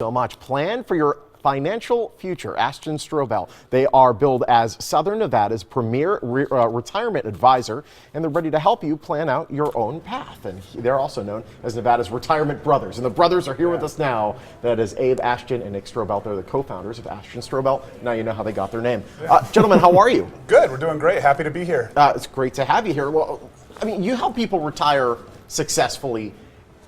So much. Plan for your financial future. Ashton Strobel. They are billed as Southern Nevada's premier retirement advisor, and they're ready to help you plan out your own path. And they're also known as Nevada's Retirement Brothers. And the brothers are here with us now. That is Abe Ashton and Nick Strobel. They're the co-founders of Ashton Strobel. Now you know how they got their name. Gentlemen, how are you? Good. We're doing great. Happy to be here. It's great to have you here. Well, I mean, you help people retire successfully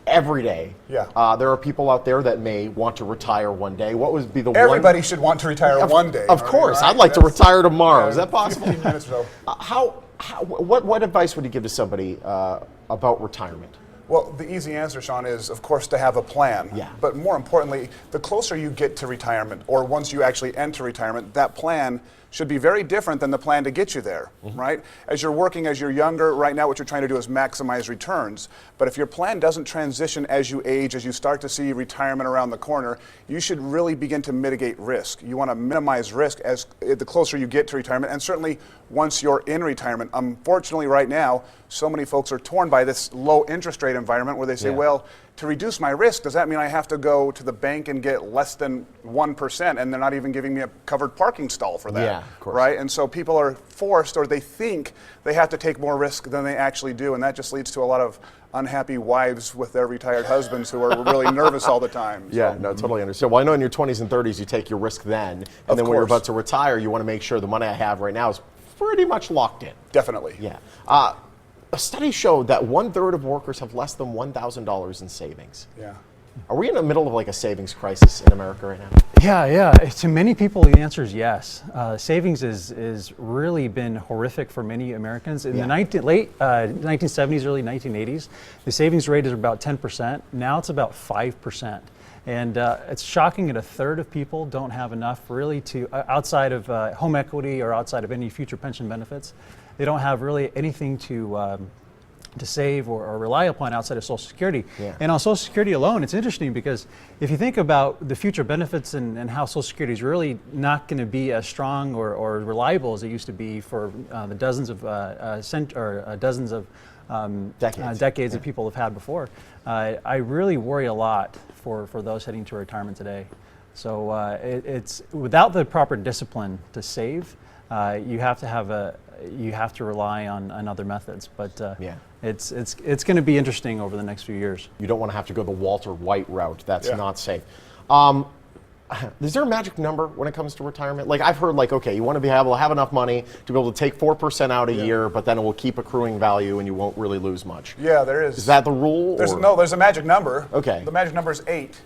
every day. Yeah. There are people out there that may want to retire one day. What would be the Everybody should want to retire one day. Of course. Right? I'd like to retire tomorrow. Is that possible? 15 minutes or so. What advice would you give to somebody about retirement? Well, the easy answer, Sean, is, of course, to have a plan. Yeah. But more importantly, the closer you get to retirement, or once you actually enter retirement, that plan should be very different than the plan to get you there, right? As you're working, as you're younger, right now what you're trying to do is maximize returns. But if your plan doesn't transition as you age, as you start to see retirement around the corner, you should really begin to mitigate risk. You want to minimize risk as the closer you get to retirement, and certainly once you're in retirement. Unfortunately, right now, so many folks are torn by this low interest rate environment where they say, well, to reduce my risk, does that mean I have to go to the bank and get less than 1%, and they're not even giving me a covered parking stall for that? Yeah, of course. Right? And so people are forced, or they think they have to take more risk than they actually do, and that just leads to a lot of unhappy wives with their retired husbands who are really nervous all the time. So. Yeah, no, totally understand. Well, I know in your 20s and 30s you take your risk then, and then when you're about to retire, you want to make sure the money I have right now is pretty much locked in. Definitely. Yeah. A study showed that 1/3 of workers have less than $1,000 in savings. Yeah. Are we in the middle of like a savings crisis in America right now? Yeah. To many people, the answer is yes. Savings is really been horrific for many Americans. In the late 1970s, early 1980s, the savings rate is about 10%. Now it's about 5%. And it's shocking that 1/3 of people don't have enough really to, outside of home equity or outside of any future pension benefits, they don't have really anything to save or rely upon outside of Social Security. Yeah. And on Social Security alone, it's interesting because if you think about the future benefits and how Social Security is really not going to be as strong or reliable as it used to be for the dozens of decades that people have had before, I really worry a lot for those heading to retirement today. So it's without the proper discipline to save, you have to rely on other methods. But it's going to be interesting over the next few years. You don't want to have to go the Walter White route. That's not safe. Is there a magic number when it comes to retirement? Like I've heard, like, okay, you want to be able to have enough money to be able to take 4% out a year, but then it will keep accruing value and you won't really lose much. Yeah, there is. Is that the rule? There's a magic number. Okay. The magic number is 8.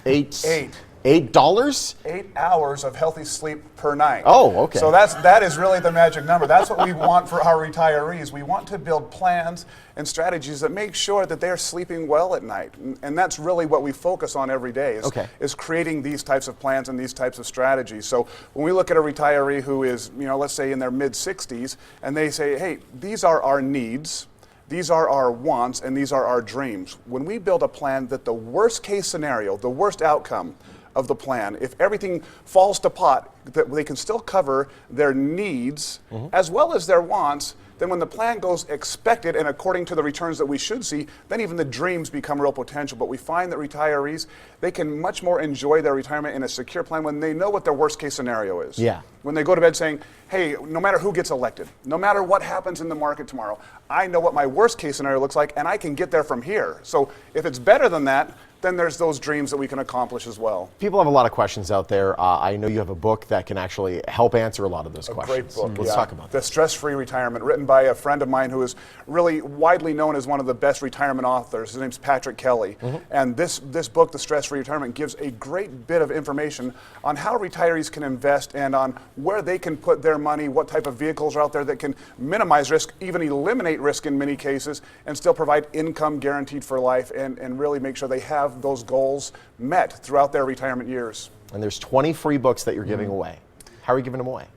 $8? $8 hours of healthy sleep per night. Oh, okay. So that is really the magic number. That's what we want for our retirees. We want to build plans and strategies that make sure that they're sleeping well at night. And that's really what we focus on every day is creating these types of plans and these types of strategies. So when we look at a retiree who is, let's say in their mid-60s, and they say, hey, these are our needs, these are our wants, and these are our dreams. When we build a plan that the worst case scenario, the worst outcome of the plan, if everything falls to pot, that they can still cover their needs as well as their wants, then when the plan goes expected and according to the returns that we should see, then even the dreams become real potential. But we find that retirees, they can much more enjoy their retirement in a secure plan when they know what their worst case scenario is. Yeah. When they go to bed saying, hey, no matter who gets elected, no matter what happens in the market tomorrow, I know what my worst case scenario looks like and I can get there from here. So if it's better than that, then there's those dreams that we can accomplish as well. People have a lot of questions out there. I know you have a book that can actually help answer a lot of those questions. Great book. Let's talk about that. The Stress-Free Retirement, written by a friend of mine who is really widely known as one of the best retirement authors. His name's Patrick Kelly. And this book, The Stress-Free Retirement, gives a great bit of information on how retirees can invest and on where they can put their money, what type of vehicles are out there that can minimize risk, even eliminate risk in many cases, and still provide income guaranteed for life and really make sure they have those goals met throughout their retirement years. And there's 20 free books that you're giving away. How are you giving them away?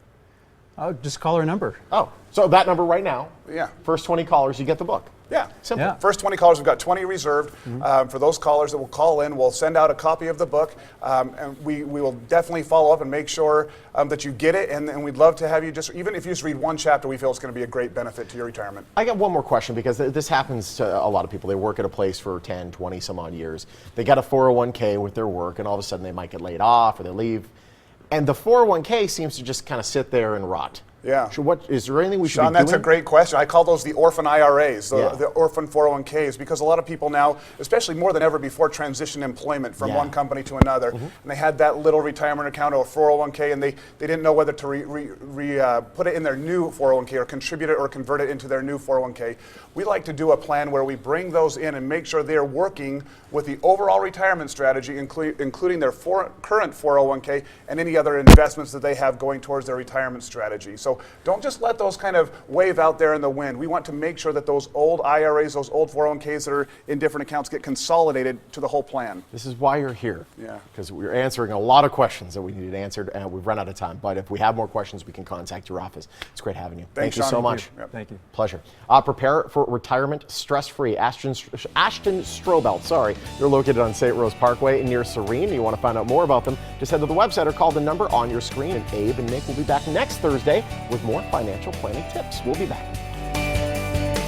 Oh, just call our number. Oh, so that number right now. Yeah. First 20 callers, you get the book. Yeah. Simple. Yeah. First 20 callers, we've got 20 reserved. For those callers that will call in, we'll send out a copy of the book, and we will definitely follow up and make sure that you get it, and we'd love to have you even if you just read one chapter, we feel it's going to be a great benefit to your retirement. I got one more question, because this happens to a lot of people. They work at a place for 10, 20 some odd years. They got a 401k with their work, and all of a sudden they might get laid off or they leave. And the 401k seems to just kind of sit there and rot. Yeah. So is there anything we should Sean, be doing? that's a great question. I call those the orphan IRAs, Yeah. the orphan 401ks, because a lot of people now, especially more than ever before, transition employment from one company to another. And they had that little retirement account or 401k, and they didn't know whether to put it in their new 401k or contribute it or convert it into their new 401k. We like to do a plan where we bring those in and make sure they're working with the overall retirement strategy, including their current 401k and any other investments that they have going towards their retirement strategy. So don't just let those kind of wave out there in the wind. We want to make sure that those old IRAs, those old 401ks that are in different accounts get consolidated to the whole plan. This is why you're here. Yeah. Because we're answering a lot of questions that we needed answered, and we've run out of time. But if we have more questions, we can contact your office. It's great having you. Thanks, Thank you Sean. so Thank much. you. Yep. Thank you. Pleasure. Prepare for retirement stress-free. Ashton Strobel, sorry. They're located on St. Rose Parkway near Serene. You want to find out more about them, just head to the website or call the number on your screen. And Abe and Nick will be back next Thursday with more financial planning tips. We'll be back.